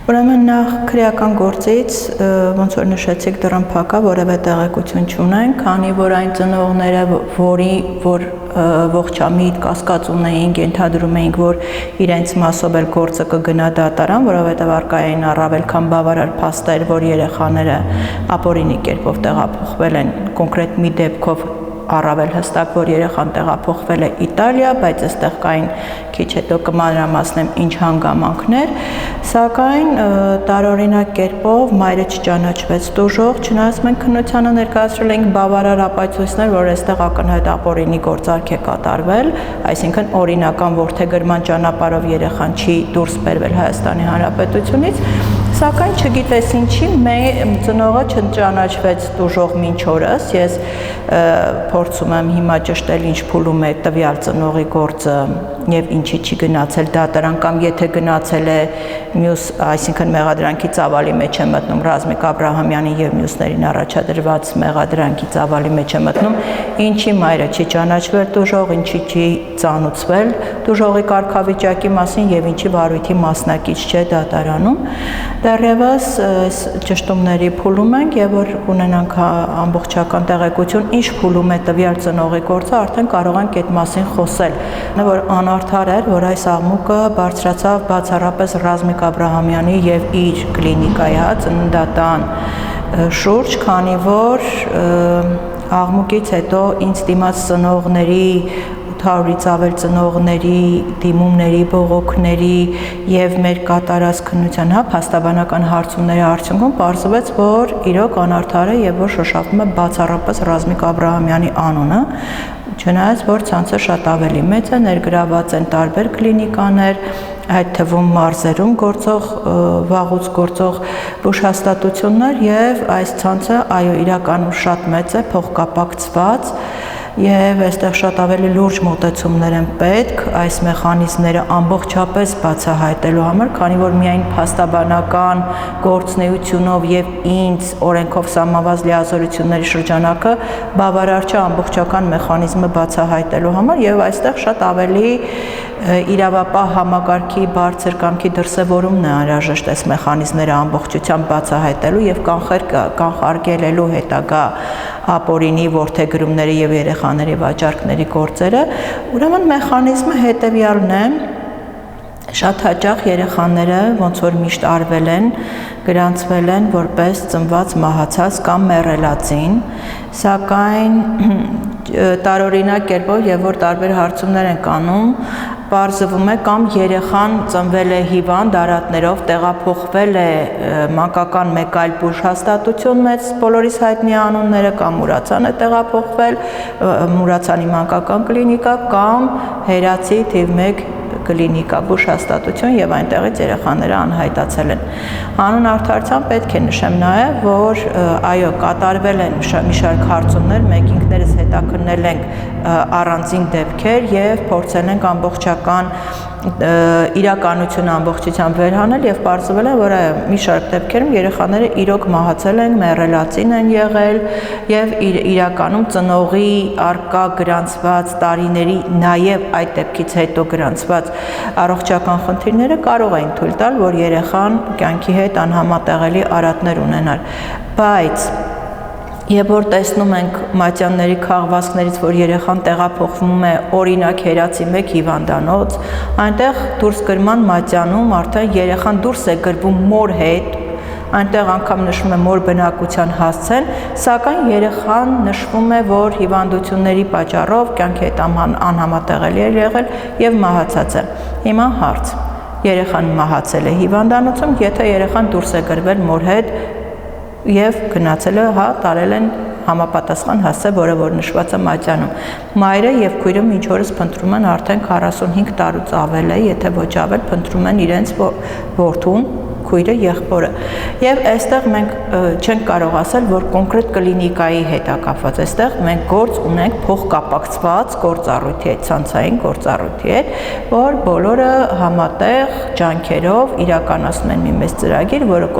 Ուրեմն նախ քրեական գործից ոնց որ նշեցիք դրան փակա որևէ տեղեկություն չունենք, քանի որ այն ծնողները, որ ողջամիտ կասկած ունեին, ենթադրում էինք, որ իրենց մասով էլ գործը կգնա դատարան, որովհետև առկա էին առավել քան բավարար փաստեր, որ երեխաները ապօրինի կերպով տեղափոխվել են, կոնկրետ մի դեպքով առավել հստակ, որ երեխան տեղափոխվել է Իտալիա, բայց այստեղ կային քիչ հետո կմանրամասնեմ ինչ հանգամանքներ, սակայն տարօրինակ կերպով մայրը չճանաչվեց տուժող, չնայած մենք քննությանը ներկայացրել էինք բավարար ապացույցներ, որ այստեղ ակնհայտ ապօրինի գործարք է կատարվել, այսինքն օրինական որդեգրման ճանապարհով երեխան չի դուրս բերվել Հայաստանի Հանրապետությունից, սակայն չգիտես ինչի ծնողը չճանաչվեց տուժող մինչ օրս, ես փորձում եմ հիմա ճշտել ինչ փուլում է տվյալ ծնողի գործը եւ ինչի չի գնացել դատարան կամ եթե գնացել է մյուս, այսինքն մեղադրանքի ծավալի մեջ է մտնում Ռազմիկ Աբրահամյանի եւ մյուսներին առաջադրված մեղադրանքի ծավալի մեջ է մտնում, ինչի մայրը չի ճանաչվել տուժող, ինչի չի ծանուցվել տուժողի կարգավիճակի մասին եւ ինչի վարույթի մասնակից չէ դատարանում։ Դեռևս այս ճշտումների փուլում ենք եւ որ ունենանք ամբողջական տեղեկություն, ինչ փուլում է տվյալ ծնողի գործը, արդեն կարող ենք այդ մասին խոսել, որ անարդար էր, որ այս աղմուկը բարձրացավ բացառապես Ռազմիկ Աբրահամյանի եւ իր կլինիկայի ծննդատան շուրջ, քանի որ աղմուկից հետո ինձ դիմաց ծնողների 800-ից ավել ծնողների, դիմումների, բողոքների եւ մեր կատարած քննության փաստաբանական հարցումների արդյունքում պարզվեց, որ իրոք անարդար է եւ որ շոշափում է բացառապես Ռազմիկ Աբրահամյանի անունը, չնայած որ ցանցը շատ ավելի մեծ է, ներգրաված են տարբեր կլինիկաներ, այդ թվում մարզերում գործող, վաղուց գործող բուժհաստատություններ եւ այս ցանցը այո իրականում շատ մեծ է, փոխկապակցված եւ այստեղ շատ ավելի լուրջ մոտեցումներ են պետք այս մեխանիզմները ամբողջապես բացահայտելու համար, քանի որ միայն փաստաբանական գործունեությունով եւ ինձ օրենքով սահմանված լիազորությունների շրջանակը բավարար չէ ամբողջական մեխանիզմը բացահայտելու համար եւ այստեղ շատ ավելի իրավապահ համակարգի բարձր կամքի դրսևորումն է անհրաժեշտ այս մեխանիզմները ամբողջությամբ բացահայտելու եւ կանխարգելելու հետագա ապօրինի որդեգրումների եւ երեխաների վաճառքների գործերը, ուրեմն մեխանիզմը հետեւյալն է, շատ հաճախ երեխաները ոնց որ միշտ արվել են, գրանցվել են որպես ծնված մահացած կամ մեռելածին, սակայն տարօրինակ կերպով եւ որ տարբեր հարցումներ են կանում, պարզվում է կամ երեխան ծնվել է հիվանդ արատներով, տեղափոխվել է մանկական մեկ այլ բուժհաստատություն մեծ բոլորիս հայտնի անունները կամ Մուրացան է տեղափոխվել, Մուրացանի մանկական կլինիկա կամ Հերացի թիվ 1 կլինիկա բուժհաստատություն եւ այնտեղից երեխաները անհայտացել են։ Հանուն արդարության պետք է նշեմ նաեւ, որ այո, կատարվել են մի շարք հարցումներ, մենք ինքներս հետաքննել ենք առանձին դեպքեր եւ փորձել ենք ամբողջական իրականությունը ամբողջությամբ վերհանել եւ պարզվել է, որ մի շարք դեպքերում երեխաները իրոք մահացել են, մեռելածին են եղել եւ իրականում ծնողի արկա գրանցված տարիների նաեւ այդ դեպքից հետո գրանցված առողջական խնդիրները կարող էին թույլ տալ, որ երեխան կյանքի հետ անհամատեղելի արատներ ունենար, բայց Եվ որ տեսնում ենք մատյանների քաղվածքներից, որ երեխան տեղափոխվում է օրինակ Հերացի 1 հիվանդանոց, այնտեղ դուրս գրման մատյանում արդեն երեխան դուրս է գրվում մոր հետ, այնտեղ անգամ նշվում է մոր բնակության հասցեն, սակայն երեխան նշվում է, որ հիվանդությունների պատճառով կյանքի հետ անհամատեղելի է եղել եւ մահացած է։ Հիմա հարց. երեխան մահացել է հիվանդանոցում, եթե երեխան դուրս է գրվել մոր հետ եւ գնացել է, տարել են համապատասխան հասցե, որը որ նշված է մատյանում։ Մայրը եւ քույրը մինչ օրս փնտրում են արդեն 45 տարուց ավել է, եթե ոչ ավել, փնտրում են իրենց որդուն, քույրը, եղբորը։ Եվ այստեղ մենք չենք կարող ասել, որ կոնկրետ կլինիկայի հետ է կապված, այստեղ մենք գործ ունենք փոխկապակցված գործառույթի հետ, ցանցային գործառույթի հետ, որ բոլորը համատեղ ջանքերով իրականացնում են մի մեծ ծրագիր, որը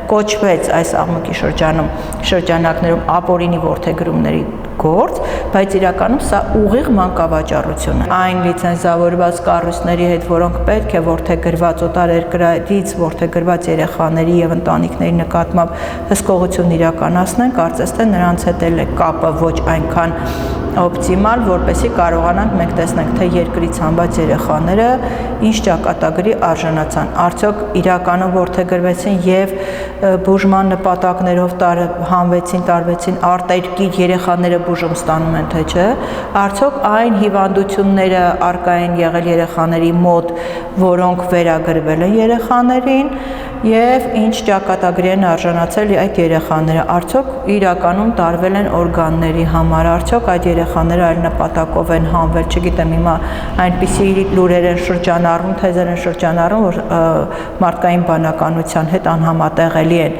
կոչվեց այս աղմուկի շրջանակներում ապօրինի որդեգրումների գործ, բայց իրականում սա ուղիղ մանկավաճառություն է։ Այն լիցենզավորված կառույցների հետ, որոնք պետք է որդեգրված օտարերկրից որդեգրված երեխաների եւ ընտանիքների նկատմամբ հսկողություն իրականացնեն, կարծես թե նրանց հետ էլ է կապը ոչ այնքան օպտիմալ, որպեսզի կարողանանք մենք տեսնենք, թե երկրից հանված երեխաները ինչ ճակատագրի արժանացան, արդյոք իրականում որդեգրվեցին եւ բուժման նպատակներով տարվեցին արտերկիր երեխաները բուժում ստանում են, թե չէ, արդյոք այն հիվանդությունները արկա են եղել երեխաների մոտ, որոնք վերագրվել են երեխաներին եւ ինչ ճակատագրի են արժանացել այդ երեխաները, արդյոք իրականում տարվել են օրգանների համար, արդյոք այդ երեխաները այլ նպատակով են հանվել, չգիտեմ, հիմա այնպիսի լուրեր են շրջանառվում, թեզեր են շրջանառվում, որ մարդկային բանականության հետ անհամատեղելի են։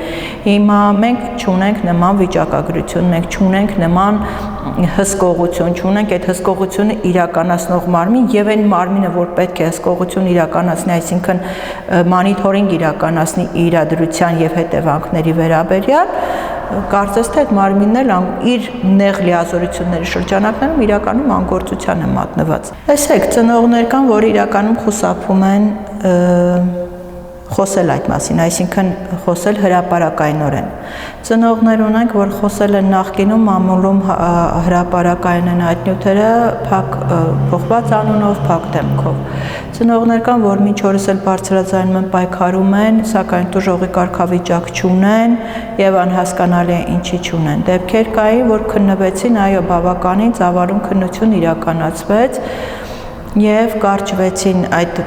Հիմա մենք չունենք նման վիճակագրություն, մենք չունենք նման հսկողություն, չունենք այդ հսկողությունը իրականացնող մարմին եւ այն մարմինը, որ պետք է հսկողություն իրականացնի, այսինքն մոնիթորինգ իրականացնի իրադրության եւ հետևանքների վերաբերյալ, կարծես թե այդ մարմինն էլ իր նեղ լիազորությունների շրջանակներում իրականում անգործության է մատնված։ Տեսեք, ծնողներ կան, որ իրականում խուսափում են խոսել այդ մասին, այսինքն խոսել հրապարակայնորեն։ Ծնողներ ունենք, որ խոսել են նախկինում մամուլում հրապարակային են այդ նյութերը փակ փոխված անունով, փակ դեմքով։ Ծնողներ կան, որ մինչ օրս էլ բարձրաձայնում են, պայքարում են, սակայն տուժողի կարգավիճակ չունեն եւ անհասկանալի է ինչի չունեն։ Դեպքեր կային, որ քննվեցին, այո, բավականին ծավալուն քննություն իրականացվեց եւ կարճվեցին այդ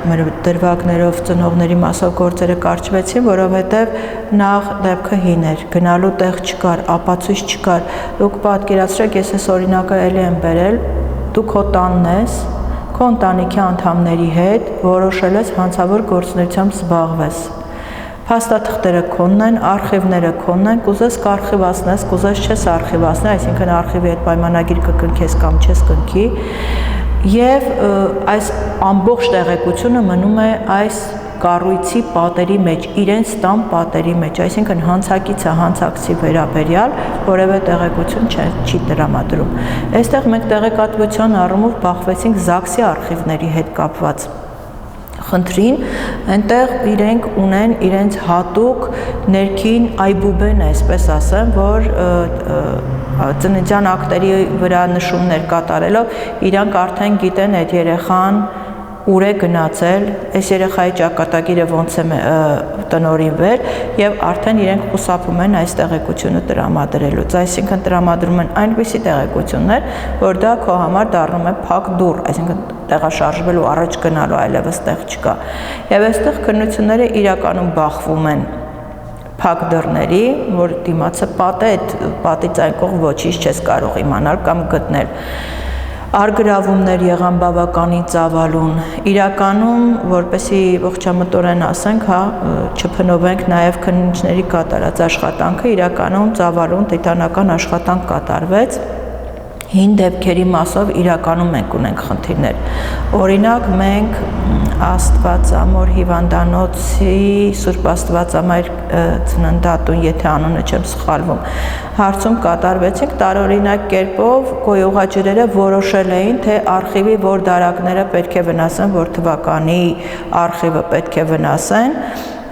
դրվագներով ծնողների մասով գործերը կարճվեցին, որովհետեւ նախ դեպքը հին էր, գնալու տեղ չկար, ապացույց չկար։ Դուք պատկերացրեք, ես այս օրինակը էլի եմ բերել, դու քո տանն ես, քո ընտանիքի անդամների հետ որոշել ես հանցավոր գործունեությամբ զբաղվես։ Փաստաթղթերը քոնն են, արխիվները քոնն են, կուզես կարխիվացնես, կուզես չես արխիվացնել, այսինքն արխիվի հետ պայմանագիր կկնքես կամ չես կնքի։ Եվ այս ամբողջ տեղեկությունը մնում է այս կառույցի պատերի մեջ, իրենց տան պատերի մեջ, այսինքն հանցակիցը հանցակցի վերաբերյալ որևէ տեղեկություն չի տրամադրում։ Այստեղ մենք տեղեկատվության առումով բախվեցինք ԶԱԳՍ-ի արխիվների հետ կապված խնդրին, այնտեղ իրենք ունեն իրենց հատուկ ներքին այբուբեն, այսպես ասեմ, որ ծննդյան ակտերի վրա նշումներ կատարելով իրանք արդեն գիտեն այդ երեխան ուր է գնացել, այս երեխայի ճակատագիրը ոնց է տնօրինվել եւ արդեն իրենք խուսափում են այս տեղեկությունը տրամադրելուց, այսինքն տրամադրում են այնպիսի տեղեկություններ, որ դա քո համար դառնում է փակ դուռ, այսինքն տեղաշարժվելու առաջ գնալու այլևս տեղ չկա։ Եվ այստեղ քննությունները իրականում բախվում են փակ դռների, որ դիմացը պատ է, այդ պատից այն կողմ ոչինչ չես կարող իմանալ կամ գտնել։ Արգրավումներ եղան բավականին ծավալուն, իրականում, որպեսի ողջամտորեն ասենք, չփնովենք նաև քննիչների կատարած աշխատանքը, իրականում ծավալուն տիտանական աշխատանք կատարվեց, հին դեպքերի մասով իրականում մենք ունենք խնդիրներ։ Օրինակ մենք Աստվածամոր հիվանդանոցի Սուրբ Աստվածամայր ծննդատուն, եթե անունը չեմ սխալվում, հարցում կատարվեցինք տարօրինակ կերպով գոյուղաջրերը որոշել էին, թե արխիվի որ դարակները պետք է վնասեն, որ թվականի արխիվը պետք է վնասեն,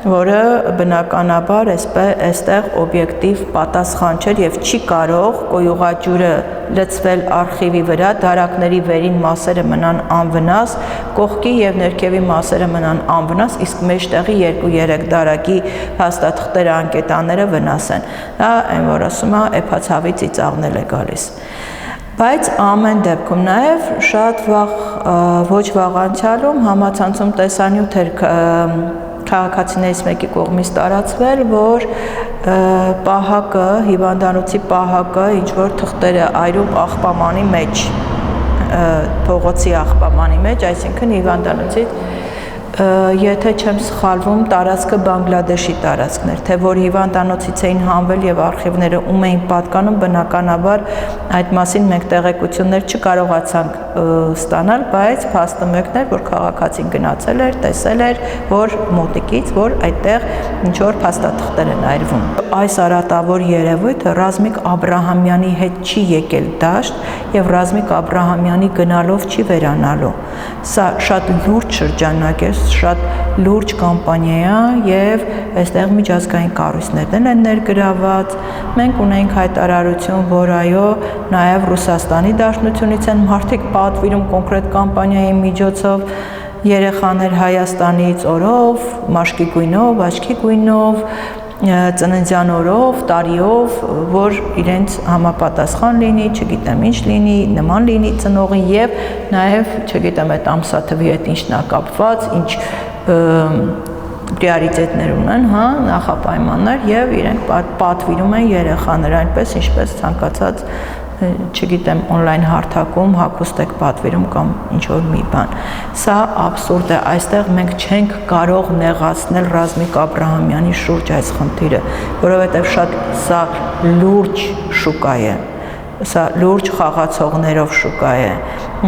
որը բնականաբար այստեղ օբյեկտիվ պատասխան չէր եւ չի կարող գոյուղաջուրը լցվել արխիվի վրա, դարակների վերին մասերը մնան անվնաս, կողքի եւ ներքևի մասերը մնան անվնաս, իսկ մեջտեղի 2-3 դարակի փաստաթղթերը, անկետանները վնաս են։ Դա այն որ ասում է էփացավի ծիծաղնել է գալիս։ Բայց ամեն դեպքում նաև շատ ոչ վաղ անցյալում համացանցում տեսանյութ էր քաղաքացիներից մեկի կողմից տարածվել, որ պահակը, հիվանդանոցի պահակը ինչ-որ թղթեր է այրում աղբամանի մեջ, փողոցի աղբամանի մեջ, այսինքն հիվանդանոցի, եթե չեմ սխալվում, տարածքը Բանգլադեշի տարածքներ, թե որ հիվանդանոցից էին հանվել եւ արխիվները ում էին պատկանում, բնականաբար այդ մասին մենք տեղեկություններ չկարողացանք ստանալ, բայց փաստը մեկն էր, որ քաղաքացին գնացել էր, տեսել էր, որ մոտիկից, որ այդտեղ ինչ-որ փաստաթղթեր են այրվում։ Այս արատավոր երևույթը Ռազմիկ Աբրահամյանի հետ չի եկել դաշտ եւ Ռազմիկ Աբրահամյանի գնալով չի վերանալու։ Սա շատ լուրջ շրջանակ է, շատ լուրջ կամպանիա է եւ այստեղ միջազգային կառույցներն են ներգրաված։ Մենք ունենք հայտարարություն, որ այո, նաեւ Ռուսաստանի Դաշնությունից են մարդիկ պատվիրում կոնկրետ կամպանիայի միջոցով երեխաներ Հայաստանից օրով, մաշկի գույնով, աչքի գույնով, ծննդյան օրով, տարիով, որ իրենց համապատասխան լինի, չգիտեմ ինչ լինի, նման լինի ծնողին եւ նաեւ, չգիտեմ, այդ ամսաթվի հետ ինչն է կապված, ինչ պրիորիտետներ ունեն, հա, նախապայմաններ եւ իրենք պատվիրում են երեխաներ այնպես, ինչպես ցանկացած, չգիտեմ, on-line հարթակում հագուստ եք պատվիրում կամ ինչ-որ մի բան։ Սա աբսուրդ է, այստեղ մենք չենք կարող նեղացնել Ռազմիկ Աբրահամյանի շուրջ այս խնդիրը, որովհետև շատ սա լուրջ շուկա է, սա լուրջ խաղացողներով շուկա է,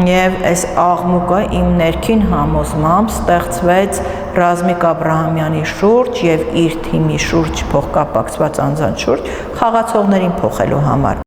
եւ այս աղմուկը իմ ներքին համոզմամբ ստեղծվեց Ռազմիկ Աբրահամյանի շուրջ եւ իր թիմի շուրջ փոխկապակցված անձանց շուրջ խաղացողներին փոխելու համար։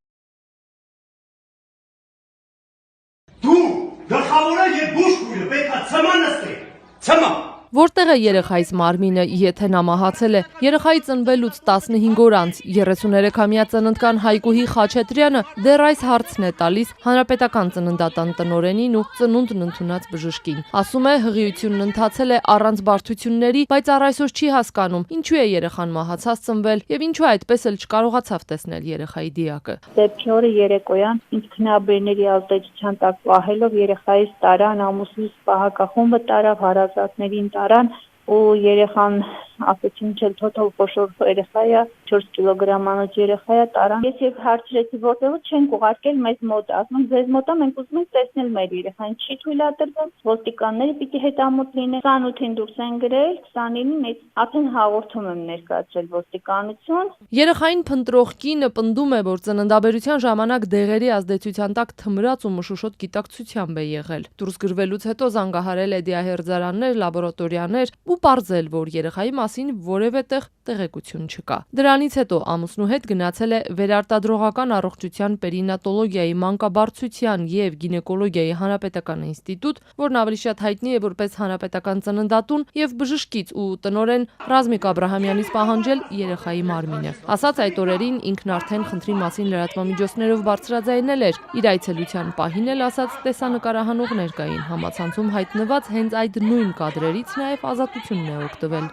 Որտեղ է երեխայից մարմինը, եթե նա մահացել է։ Երեխայի ծնվելուց 15 օր անց 33-ամյա ծննդկան Հայկուհի Խաչատրյանը դեռ այս հարցն է տալիս Հանրապետական ծննդատան տնօրենին ու ծնունդն ընդունած բժշկին։ Ասում է, հղիությունն ընթացել է առանց բարդությունների, բայց առ այսօր չի հասկանում, ինչու է երեխան մահացած ծնվել եւ ինչու այդպես էլ չկարողացավ տեսնել երեխայի դիակը։ Դեպքի օրը երեկոյան ինձ քնաբերների ազդեցության տակ պահելով երեխայից տարան, ամուսնուս պահակախումբը տարավ, հարազատներին տարան ու երեխան ասեցին չել թոթով խոշոր երեխա է 4 կիլոգրամանոց երեխա է տարան ես եւ հարցրեցի որտեղ չենք ուղարկել մեզ մոտ ասում ձեզ մոտա մենք ուզում ենք տեսնել մեր երեխան չի թույլատրվում ոստիկանները պիտի հետամուտ լինեն 28-ին դուրս են գրել 29-ին ես արդեն հաղորդում եմ ներկայացրել ոստիկանություն երեխային փնտրող կինը պնդում է որ ծննդաբերության ժամանակ դեղերի ազդեցության տակ թմրած ու մշուշոտ գիտակցությամբ է եղել դուրս գրվելուց հետո զանգահարել է դիահերձարաններ լաբորատորիաներ ու պարզել որ երեխայի մասին որևէ տեղեկություն չկա։ Դրանից հետո ամուսնու հետ գնացել է վերարտադրողական առողջության պերինատոլոգիայի մանկաբարձության եւ գինեկոլոգիայի հանրապետական ինստիտուտ, որն ավելի շատ հայտնի է որպես հանրապետական ծննդատուն եւ բժշկից ու տնօրեն Ռազմիկ Աբրահամյանից պահանջել երեխայի մարմինը։ Ասած այդ օրերին ինքն արդեն խնդրի մասին լրատվամիջոցներով բարձրաձայնել էր։ Իր այցելության պահին էլ ասած տեսանկարահանողներ կային։ Համացանցում հայտնված հենց այդ նույն կադրերից նաեւ ազատությունն է օգտվել։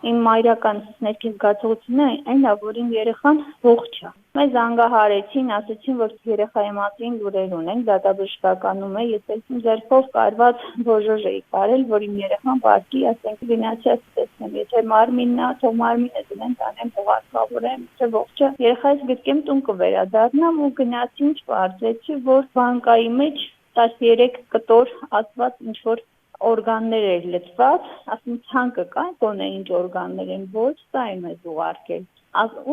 Իմ մայրական ներքին զգացողությունն է այն է, որ իմ երեխան ողջ է։ Մեզ զանգահարեցին, ասացին, որ երեխայի մասին լուրեր ունենք, դատաբժշկականում է, ես էլ իմ ձեռքով կարված բոժոժ էի կարել, որ իմ երեխան բարգի, ասենք գնացած տեսնեմ, եթե մարմինն է, թող մարմինը դնեն, տանեմ, հողարկավորեմ, թե ողջը։ Երեխայից գրկեմ տուն կվերադառնամ ու գնացի ինչ բարձեցի, որ բանկայի մեջ 13 կտոր ասված ինչ որ օրգաններ էր լծված, ասում ցանկը կա, գոնե ինչ օրգաններ են, ոչ, սա է մեզ ուղարկել։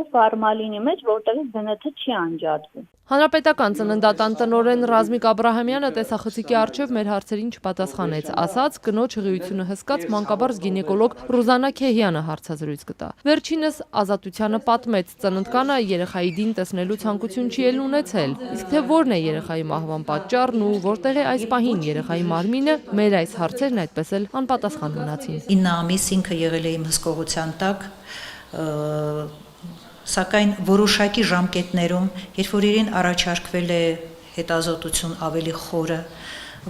Ու ֆարմալինի մեջ, որտեղից ԴՆԹ չի անջատվում։ Հանրապետական ծննդատան տնօրեն Ռազմիկ Աբրահամյանը տեսախցիկի առջև մեր հարցերին չպատասխանեց, ասաց կնոջ հղիությունը հսկած մանկաբարձ գինեկոլոգ Ռուզանա Քեհյանը հարցազրույց կտա։ Վերջինս ազատությանը պատմեց, ծննդկանը երեխայի դին տեսնելու ցանկություն չի էլ ունեցել։ Իսկ թե որն է երեխայի մահվան պատճառն ու որտեղ է այս պահին երեխայի մարմինը, մեր այս հարցերն այդպես էլ անպատասխան մնացին։ 9 ամիս ինքը եղել է իմ հսկողության տակ, սակայն որոշակի ժամկետներում, երբ որ իրեն առաջարկվել է հետազոտություն ավելի խորը,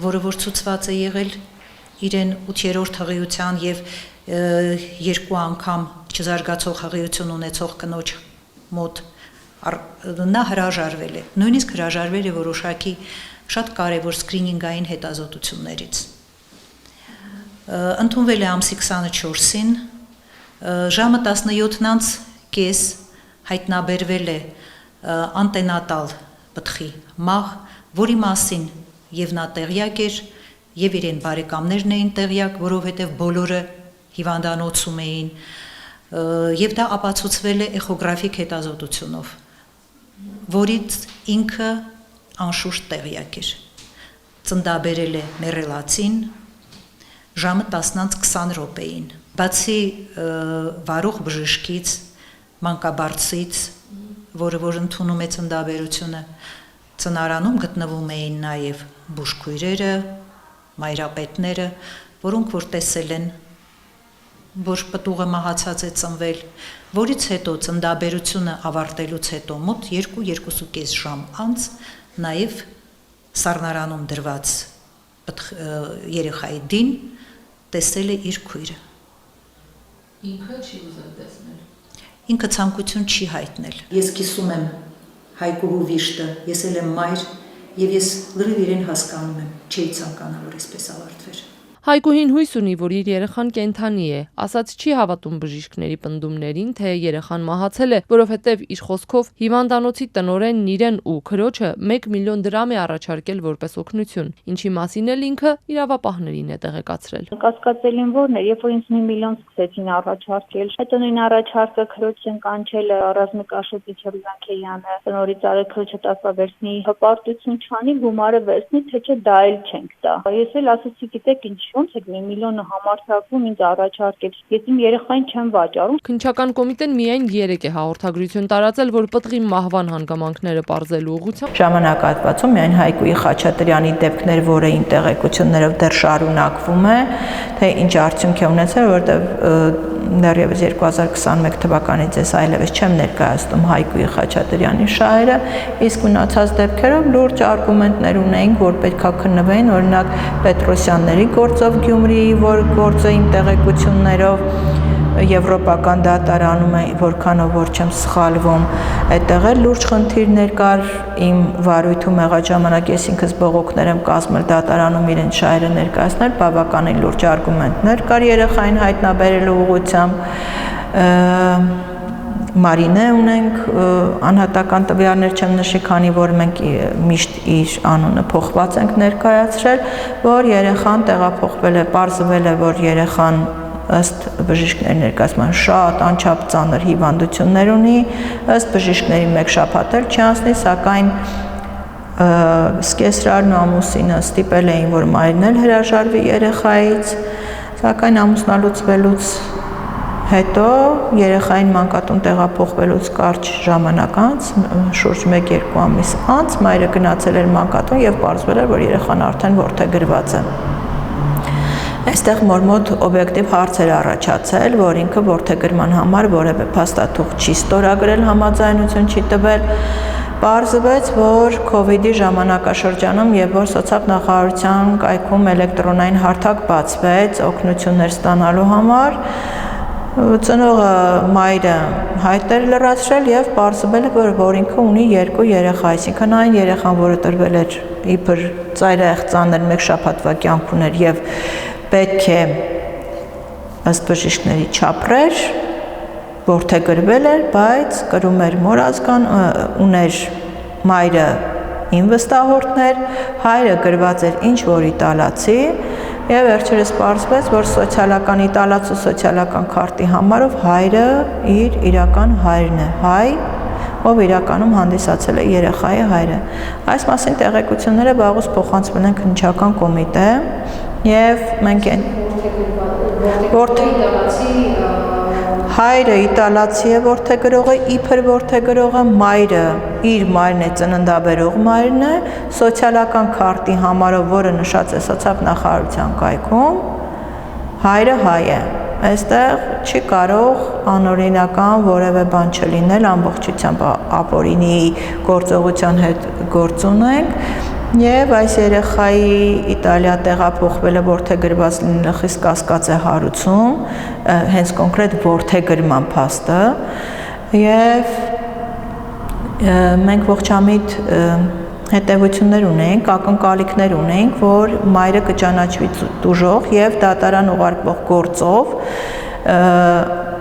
որը որ ցուցված է եղել իրեն 8-րդ հղիության եւ 2 անգամ չզարգացող հղիություն ունեցող կնոջ մոտ նա հրաժարվել է, նույնիսկ հրաժարվել է որոշակի շատ կարևոր սկրինինգային հետազոտություններից։ Ընդունվել է ամսի 24-ին, ժամը 17:30 հայտնաբերվել է անտենատալ պտղի մահ, որի մասին եւ նա տեղյակ էր, եւ իրեն բարեկամներն էին տեղյակ, որովհետեւ բոլորը հիվանդանոցում էին, եւ դա ապացուցվել է էխոգրաֆիկ հետազոտությունով, որից ինքը անշուշտ տեղյակ էր։ Ծննդաբերել է մեռելացին, ժամը 10:20 րոպեին։ Բացի վարող բժշկից, մանկաբարձից, որը ընդունում է ծննդաբերությունը, ծնարանում գտնվում էին նաև բուժքույրերը, մայրապետները, որոնք որ տեսել են, որ պտուղը մահացած է ծնվել, որից հետո ծննդաբերությունը ավարտելուց հետո մոտ 2-2.5 ժամ անց նաև սառնարանում դրված երեխայի դին տեսել է իր քույրը։ Ինքը չի ուզել տեսնել։ Ինքը ցանկություն չի հայտնել։ Ես կիսում եմ Հայկուհու վիշտը, ես էլ եմ մայր, եւ ես լրիվ իրեն հասկանում եմ, չի ցանկանա, որ այսպես ավարտվեր։ Հայկուհին հույս ունի, որ իր երեխան կենդանի է, ասած չի հավատում բժիշկների պնդումներին, թե երեխան մահացել է, որովհետև իր խոսքով հիվանդանոցի տնօրենն իրեն ու քրոջը 1 միլիոն դրամ է առաջարկել որպես օգնություն, ինչի մասին էլ ինքը իրավապահներին է տեղեկացրել։ Կասկածելին որն է, երբ որ ինձ 1 միլիոն սկսեցին առաջարկել, հետո նույն առաջարկը քրոջն կանչել Ռազմիկ Աշոտիչը Լանկեյանը, տնօրից արել քրոջը տասավերցնի, հպարտություն չանի, գումարը վերցնի, թե չէ դա էլ չենք տա։ Ես էլ ասացի, գիտեք ինչ, ոնց եք 1 միլիոնը համարձակվում ինձ առաջարկել։ Ես իմ երեխային չեմ վաճառում։ Քննչական կոմիտեն միայն 3 է հաղորդագրություն տարածել, որ պտղի մահվան հանգամանքները պարզելու ուղղությամբ ժամանակահատվածում միայն Հայկուի Խաչատրյանի դեպքներ, որը այն տեղեկություններով դեռ շարունակվում է, թե ինչ արդյունք է ունեցել, որտեղ դեռևս 2021 թվականից ես այլևս չեմ ներկայացնում Հայկուի Խաչատրյանի շահերը, իսկ մնացած դեպքերով լուրջ արգումենտներ ունեինք, որ պետքա քննվեին, օրինակ Պետրոսյանների գործով Գյումրիի, որ գործը իմ տեղեկություններով Եվրոպական դատարանում է, որքանով որ չեմ սխալվում, այդտեղ էլ լուրջ խնդիրներ կար իմ վարույթում եղած ժամանակ ես ինքս բողոքներ եմ կազմել դատարանում իրեն շահերը ներկայացնել, բավականին լուրջ արգումենտներ կար երեխային հայտնաբերելու ուղղությամբ, Մարինե ունենք, անհատական տվյալներ չեմ նշի, քանի որ մենք միշտ իր անունը փոխված ենք ներկայացրել, որ երեխան տեղափոխվել է, պարզվել է, որ երեխան ըստ բժիշկների ներկայացման շատ անչափ ծանր հիվանդություններ ունի, ըստ բժիշկների 1 շաբաթ էլ չի անցնի, սակայն սկեսրարն ու ամուսինը ստիպել էին, որ մայրն էլ հրաժարվի երեխայից, սակայն ամուսնալուծվելուց հետո երեխային մանկատուն տեղափոխվելուց կարճ ժամանակ անց, շուրջ 1-2 ամիս անց, մայրը գնացել էր մանկատուն եւ պարզվել էր, որ երեխան արդեն որդեգրված է։ Այստեղ մորմոտ օբյեկտիվ հարցեր առաջացել, որ ինքը որդեգրման համար որևէ փաստաթուղթ չի ստորագրել, համաձայնություն չի տվել, պարզվեց, որ COVID-ի ժամանակաշրջանում եւ որ սոցիալնախարարության կայքում էլեկտրոնային հարթակ բացվեց օգնություններ ստանալու համար, ծնողը մայրը հայտեր լրացրել եւ պարզվել է, որ ինքը ունի 2 երեխա, այսինքն այն երեխան, որը տրվել էր իբր ծայրահեղ ծանր 1 շաբաթվա կյանք ուներ եւ պետք է ըստ բժիշկների չապրեր, որդեգրվել էր, բայց կրում էր մորազգան, ուներ մայրը 9 վստահորդներ, հայրը գրված էր ինչ որ իտալացի եւ վերջերս պարզվեց, որ սոցիալական իտալացու սոցիալական քարտի համարով հայրը իր իրական հայրն է, հայ, ով իրականում հանդիսացել է երեխայի հայրը։ Այս մասին տեղեկությունները վաղուց փոխանցվել են քննչական կոմիտե եւ մենք հայրը իտալացի է որդեգրողը, իբր որդեգրողը մայրը, իր մայրն է, ծննդաբերող մայրն է, սոցիալական քարտի համարով, որը նշած է սոցիալնախարարության կայքում, հայրը հայ է։ Այստեղ չի կարող անօրինական որևէ բան չլինել, ամբողջությամբ ապօրինի գործողության հետ գործ ունենք եւ այս երեխայի Իտալիա տեղափոխվելը որդեգրված լինելը խիստ կասկած է հարուցում, հենց կոնկրետ որդեգրման փաստը եւ մենք ողջամիտ հետևություններ ունենք, ակնկալիքներ ունենք, որ մայրը կճանաչվի տուժող եւ դատարան ուղարկվող գործով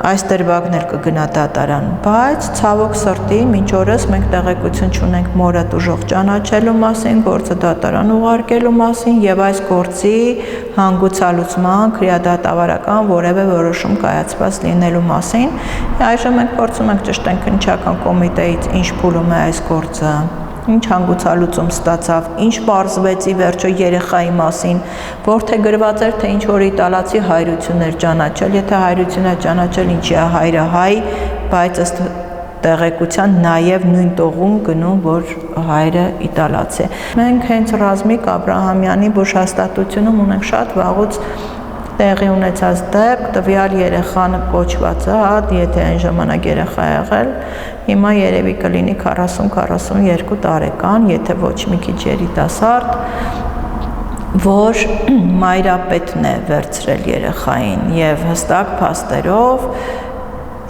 այս դրվագն էլ կգնա դատարան, բայց ցավոք սրտի մինչ օրս մենք տեղեկություն չունենք մորը տուժող ճանաչելու մասին, գործը դատարան ուղարկելու մասին եւ այս գործի հանգուցալուծման քրեադատավարական որևէ որոշում կայացված լինելու մասին։ Այժմ մենք փորձում ենք ճշտենք քննչական կոմիտեից ինչ փուլում է այս գործը ինչ հանգուցալուծում ստացավ, ինչ պարզվեց ի վերջո երեխայի մասին, որթե գրված էր, թե ինչ որ իտալացի հայրություն էր ճանաչել, եթե հայրություն է ճանաչել, ինչի է հայրը հայ, բայց ըստ տեղեկության նաև նույն տողում գնում, որ հայրը իտալացի է։ Մենք հենց Ռազմիկ Աբրահամյանի բուժհաստատությունում ունենք շատ վաղուց տեղի ունեցած դեպք, տվյալ երեխան կոչված է, եթե այն ժամանակ երեխա եղել, հիմա երևի կլինի 40-42 տարեկան, եթե ոչ մի քիչ երիտասարդ, որ մայրապետն է վերցրել երեխային եւ հստակ փաստերով,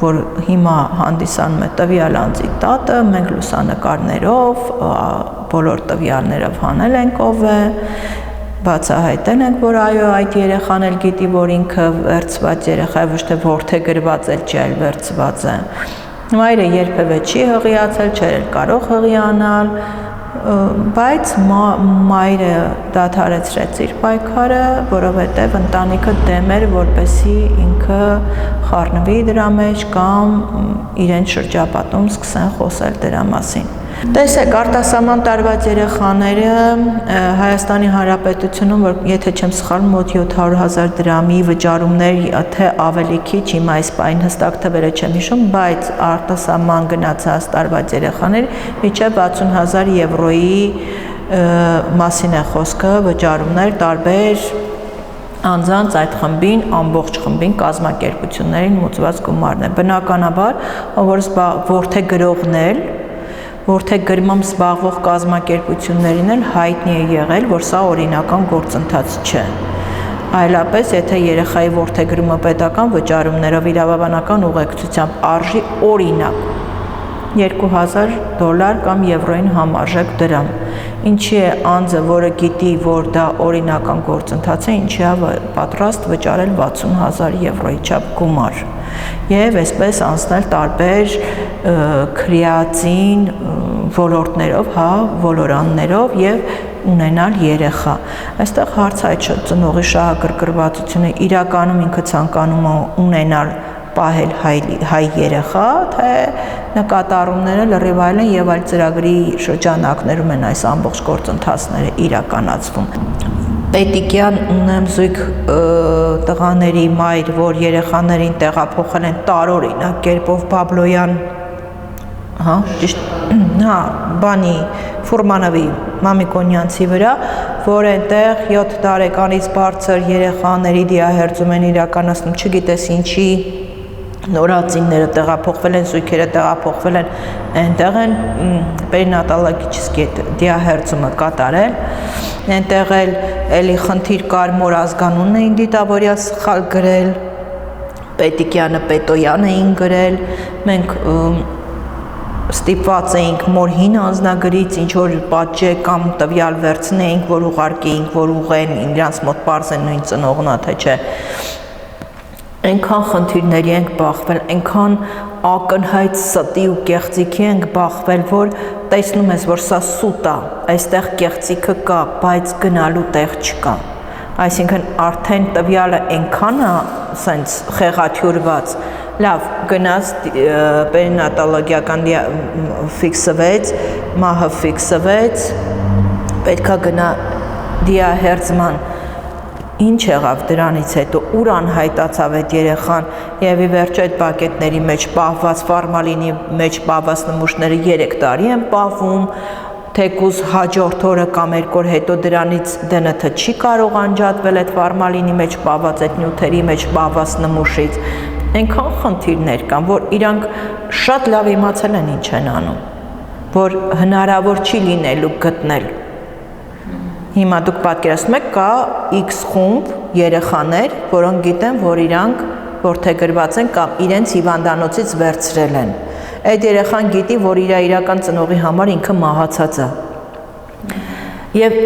որ հիմա հանդիսանում է տվյալ անձի տատը, մենք լուսանկարներով, բոլոր տվյալներով հանել ենք ով է, բացահայտել ենք, որ այո, այդ երեխան էլ գիտի, որ ինքը վերցված երեխա է, ոչ թե որդե գրված էլ չի, այլ վերցված է։ Մայրը երբևէ չի հղիացել, չէր կարող հղիանալ, բայց մայրը դադարեցրեց իր պայքարը, որովհետև ընտանիքը դեմ էր, որպեսզի ինքը խառնվի դրա մեջ կամ իրեն շրջապատում սկսեն խոսել դրա մասին։ Տեսեք, արտասահման տարված երեխաները Հայաստանի Հանրապետությունում, որ եթե չեմ սխալվում, մոտ 700,000 դրամի վճարումներ, թե ավելի քիչ, հիմա այս պայն հստակ թվերը չեմ հիշում, բայց արտասահման գնացած տարված երեխաներ մինչև 60,000 եվրոյի մասին է խոսքը, վճարումներ տարբեր անձանց այդ խմբին, ամբողջ խմբին կազմակերպություններին մուծված գումարն է։ Բնականաբար, որ որդե գրողն որդե գրմամբ զբաղվող կազմակերպություններին էլ հայտնի է եղել, որ սա օրինական գործընթաց չէ։ Այլապես, եթե երեխայի որդե գրումը պետական վճարումներով իրավաբանական ուղեկցությամբ արժի օրինակ $2,000 կամ եվրոյին համարժեք դրամ, ինչի է անձը, որը գիտի, որ դա օրինական գործընթաց է, ինչի է պատրաստ վճարել 60,000 եվրոյի չափ գումար եւ այսպես անցնել տարբեր քրեածին ոլորտներով, ոլորաններով եւ ունենալ երեխա։ Այստեղ հարց այդ ծնողի շահագրգռվածությունը իրականում ինքը ցանկանում է ունենալ պահել հայ երեխա, թե նկատառումները լրիվ այլ են եւ այլ ծրագրի շրջանակներում են այս ամբողջ գործընթացները իրականացվում։ Պետիկյան ունեմ զույգ տղաների մայր, որ երեխաներին տեղափոխել են տարօրինակ կերպով Բաբլոյան, բանի Ֆուրմանովի Մամիկոնյանցի վրա, որ այնտեղ 7 տարեկանից բարձր երեխաների դիահերձում են իրականացնում, չգիտես ինչի նորածինները տեղափոխվել են, զույգերը տեղափոխվել են, այնտեղ են պերինատալոգիչեսկի դիահերձումը կատարել, այնտեղ էլի խնդիր կար, մոր ազգանունն էին դիտավորյալ սխալ գրել, Պետիկյանը Պետոյան էին գրել, մենք ստիպված էինք մոր հին անձնագրից ինչ որ պատժե կամ տվյալ վերցնեինք, որ ուղարկեինք, որ ուղեն, իրանց մոտ պարզ են նույն ծնողն է, թե չէ։ Այնքան խնդիրների ենք բախվել, այնքան ակնհայտ ստի ու կեղծիքի ենք բախվել, որ տեսնում ես, որ սա սուտ է, այստեղ կեղծիքը կա, բայց գնալու տեղ չկա։ Այսինքն արդեն տվյալը այնքան է սենց խեղաթյուրված, լավ, գնաց պերինատալոգիական ֆիքսվեց, մահը ֆիքսվեց, պետքա գնա դիահերձման, ինչ եղավ դրանից հետո, ուր անհայտացավ այդ երեխան եւ ի վերջո այդ բակետների մեջ պահված ֆորմալինի մեջ պահված նմուշները 3 տարի են պահվում, թեկուզ հաջորդ օրը կամ 2 օր հետո դրանից ԴՆԹ չի կարող անջատվել այդ ֆորմալինի մեջ պահված այդ նյութերի մեջ պահված նմուշից։ Այնքան խնդիրներ կան, որ իրանք շատ լավ իմացել են ինչ են անում, որ հնարավոր չի լինելու գտնել։ Հիմա դուք պատկերացնում եք, կա X խումբ երեխաներ, որոնք գիտեն, որ իրանք որդեգրված են կամ իրենց հիվանդանոցից վերցրել են։ Այդ երեխան գիտի, որ իր իրական ծնողի համար ինքը մահացած է։ Եվ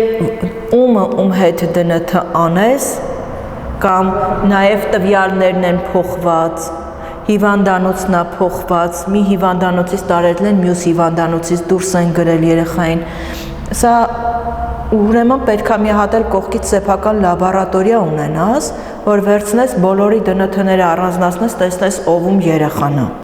ում հետ ԴՆԹ անես, կամ նաև տվյալներն են փոխված, հիվանդանոցն է փոխված, մի հիվանդանոցից տարել են, մյուս հիվանդանոցից դուրս են գրել երեխային։ Սա ուրեմն պետք է մի հատ էլ կողքից սեփական լաբորատորիա ունենաս, որ վերցնես բոլորի ԴՆԹ-ները առանձնացնես, տեսնես ով երեխան է։